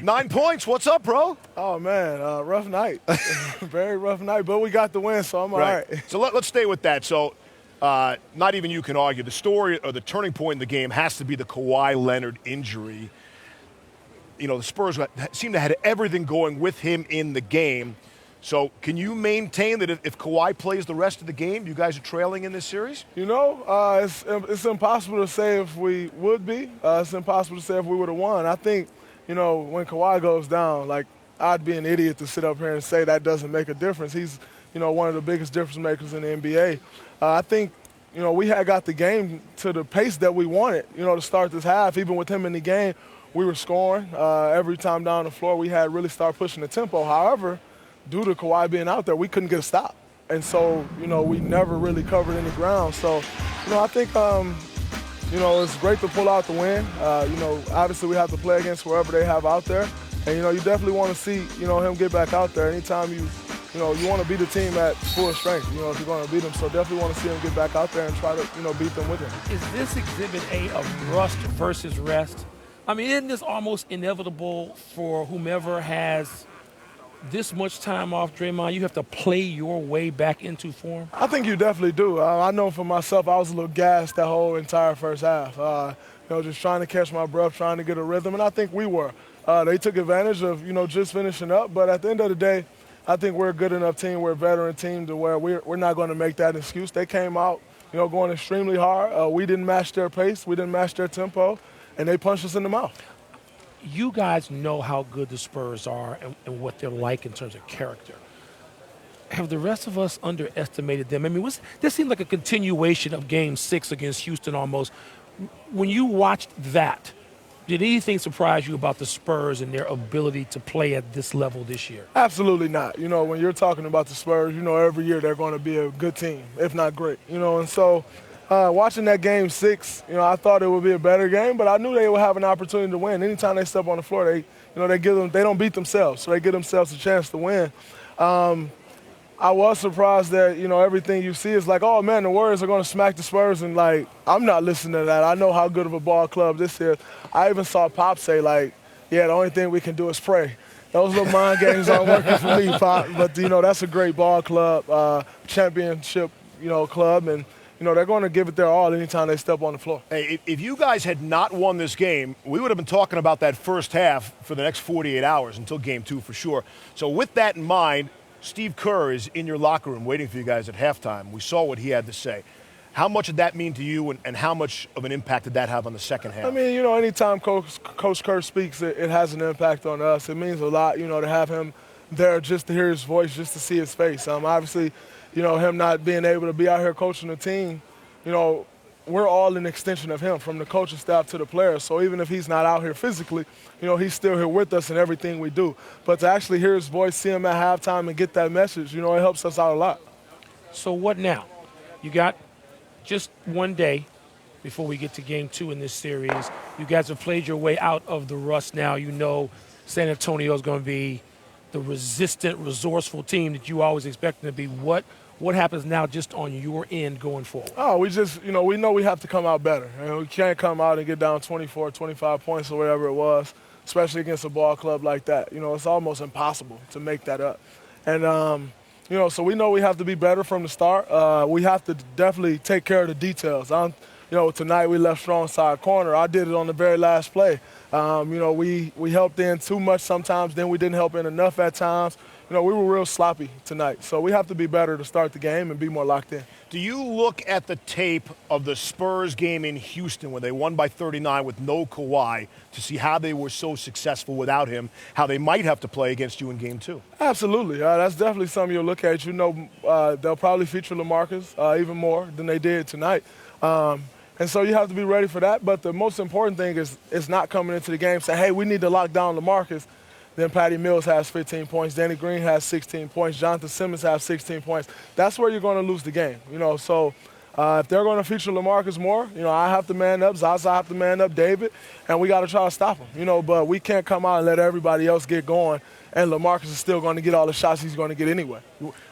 9 points. What's up, bro? Oh, man, rough night. Very rough night, but we got the win, so I'm all right. So let's stay with that. So not even you can argue. The story or the turning point in the game has to be the Kawhi Leonard injury. You know, the Spurs seem to have everything going with him in the game. So can you maintain that if Kawhi plays the rest of the game, you guys are trailing in this series? You know, it's impossible to say if we would be. It's impossible to say if we would have won. I think, you know, when Kawhi goes down, like, I'd be an idiot to sit up here and say that doesn't make a difference. He's, you know, one of the biggest difference makers in the NBA. I think, you know, we had got the game to the pace that we wanted, you know, to start this half. Even with him in the game, we were scoring. Every time down the floor, we had really started pushing the tempo. However, due to Kawhi being out there, we couldn't get a stop. And so, you know, we never really covered any ground. So, you know, I think, you know, it's great to pull out the win. You know, obviously we have to play against whoever they have out there. And, you know, you definitely want to see, you know, him get back out there. Anytime you know, you want to beat the team at full strength, you know, if you're going to beat them. So definitely want to see him get back out there and try to, you know, beat them with him. Is this Exhibit A of rust versus rest? I mean, isn't this almost inevitable for whomever has this much time off, Draymond? You have to play your way back into form? I think you definitely do. I know for myself, I was a little gassed that whole entire first half. You know, just trying to catch my breath, trying to get a rhythm, and I think we were. They took advantage of, you know, just finishing up, but at the end of the day, I think we're a good enough team, we're a veteran team to where we're not going to make that excuse. They came out, you know, going extremely hard. We didn't match their pace, we didn't match their tempo, and they punched us in the mouth. You guys know how good the Spurs are and what they're like in terms of character. Have the rest of us underestimated them? I mean, this seemed like a continuation of Game 6 against Houston almost. When you watched that, did anything surprise you about the Spurs and their ability to play at this level this year? Absolutely not. You know, when you're talking about the Spurs, you know every year they're going to be a good team, if not great. You know, and so watching that Game 6, you know, I thought it would be a better game, but I knew they would have an opportunity to win. Anytime they step on the floor, they don't beat themselves, so they give themselves a chance to win. I was surprised that, you know, everything you see is like, oh, man, the Warriors are going to smack the Spurs, and, like, I'm not listening to that. I know how good of a ball club this is. I even saw Pop say, like, yeah, the only thing we can do is pray. Those little mind games aren't working for me, Pop, but, you know, that's a great ball club, championship, you know, club, and, you know, they're going to give it their all anytime they step on the floor. Hey, if you guys had not won this game, we would have been talking about that first half for the next 48 hours until Game 2 for sure. So with that in mind, Steve Kerr is in your locker room waiting for you guys at halftime. We saw what he had to say. How much did that mean to you, and how much of an impact did that have on the second half? I mean, you know, anytime Coach Kerr speaks, it has an impact on us. It means a lot, you know, to have him there just to hear his voice, just to see his face. Obviously, you know, him not being able to be out here coaching the team, you know, we're all an extension of him, from the coaching staff to the players. So even if he's not out here physically, you know, he's still here with us in everything we do. But to actually hear his voice, see him at halftime and get that message, you know, it helps us out a lot. So what now? You got just one day before we get to Game 2 in this series. You guys have played your way out of the rust now. You know San Antonio is going to be the resistant, resourceful team that you always expect them to be. What happens now just on your end going forward? Oh, we just, you know we have to come out better. You know, we can't come out and get down 24, 25 points or whatever it was, especially against a ball club like that. You know, it's almost impossible to make that up. And, you know, so we know we have to be better from the start. We have to definitely take care of the details. You know, tonight we left strong side corner. I did it on the very last play. You know, we helped in too much sometimes, then we didn't help in enough at times. You know, we were real sloppy tonight. So we have to be better to start the game and be more locked in. Do you look at the tape of the Spurs game in Houston where they won by 39 with no Kawhi to see how they were so successful without him, how they might have to play against you in Game 2? Absolutely. That's definitely something you'll look at. You know, they'll probably feature LaMarcus even more than they did tonight. And so you have to be ready for that. But the most important thing is not coming into the game saying, hey, we need to lock down LaMarcus. Then Patty Mills has 15 points. Danny Green has 16 points. Jonathan Simmons has 16 points. That's where you're going to lose the game. You know, so if they're going to feature LaMarcus more, you know, I have to man up. Zaza have to man up David. And we got to try to stop him. You know, but we can't come out and let everybody else get going. And LaMarcus is still going to get all the shots he's going to get anyway.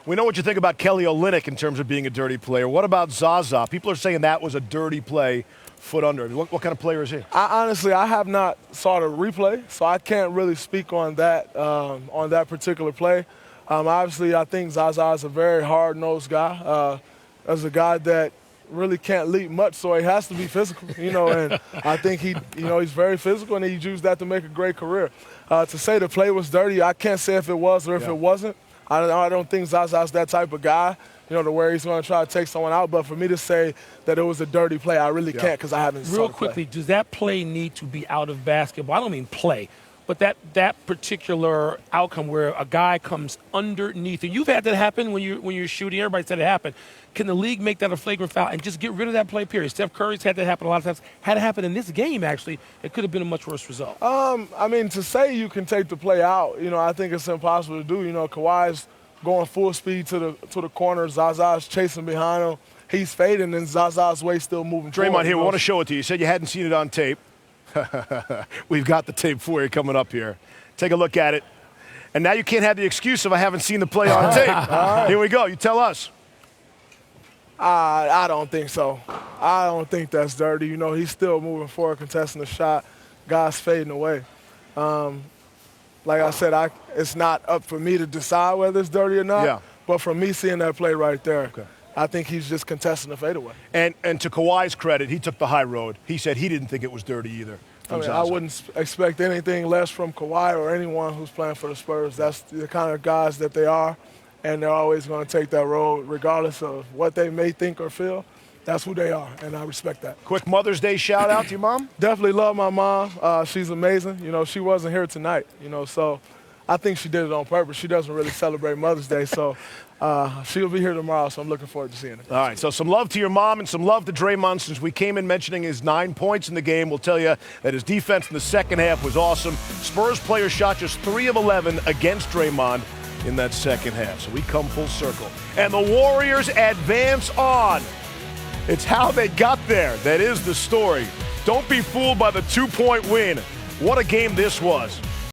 We know what you think about Kelly Olynyk in terms of being a dirty player. What about Zaza? People are saying that was a dirty play foot under. What kind of player is he? Honestly, I have not saw the replay, so I can't really speak on that particular play. Obviously, I think Zaza is a very hard-nosed guy. As a guy that really can't leap much, so he has to be physical, and I think he's very physical, and he's used that to make a great career. To say the play was dirty, I can't say if it was or if it wasn't. I don't think Zaza's that type of guy, to where he's going to try to take someone out. But for me to say that it was a dirty play, I really can't because I haven't seen it. Real quickly, does that play need to be out of basketball? I don't mean play, but that particular outcome where a guy comes underneath, and you've had that happen when you're shooting. Everybody said it happened. Can the league make that a flagrant foul and just get rid of that play, period? Steph Curry's had that happen a lot of times. Had it happened in this game, actually, it could have been a much worse result. To say you can take the play out, I think it's impossible to do. Kawhi's going full speed to the corner. Zaza's chasing behind him. He's fading, and Zaza's way still moving Draymond forward. here, we want to show it to you. You said you hadn't seen it on tape. We've got the tape for you coming up here. Take a look at it. And now you can't have the excuse of I haven't seen the play on tape. Right. Here we go. You tell us. I don't think so. I don't think that's dirty. He's still moving forward, contesting the shot. Guys fading away. Like I said, it's not up for me to decide whether it's dirty or not. Yeah. But from me seeing that play right there, I think he's just contesting the fadeaway. And to Kawhi's credit, he took the high road. He said he didn't think it was dirty either. I wouldn't expect anything less from Kawhi or anyone who's playing for the Spurs. That's the kind of guys that they are, and they're always going to take that road regardless of what they may think or feel. That's who they are, and I respect that. Quick Mother's Day shout out to your mom? Definitely love my mom. She's amazing. She wasn't here tonight, so I think she did it on purpose. She doesn't really celebrate Mother's Day, so she'll be here tomorrow, so I'm looking forward to seeing her. All right, so some love to your mom and some love to Draymond. Since we came in mentioning his 9 points in the game, we'll tell you that his defense in the second half was awesome. Spurs players shot just 3 of 11 against Draymond in that second half, so we come full circle. And the Warriors advance on. It's how they got there that is the story. Don't be fooled by the 2-point win. What a game this was.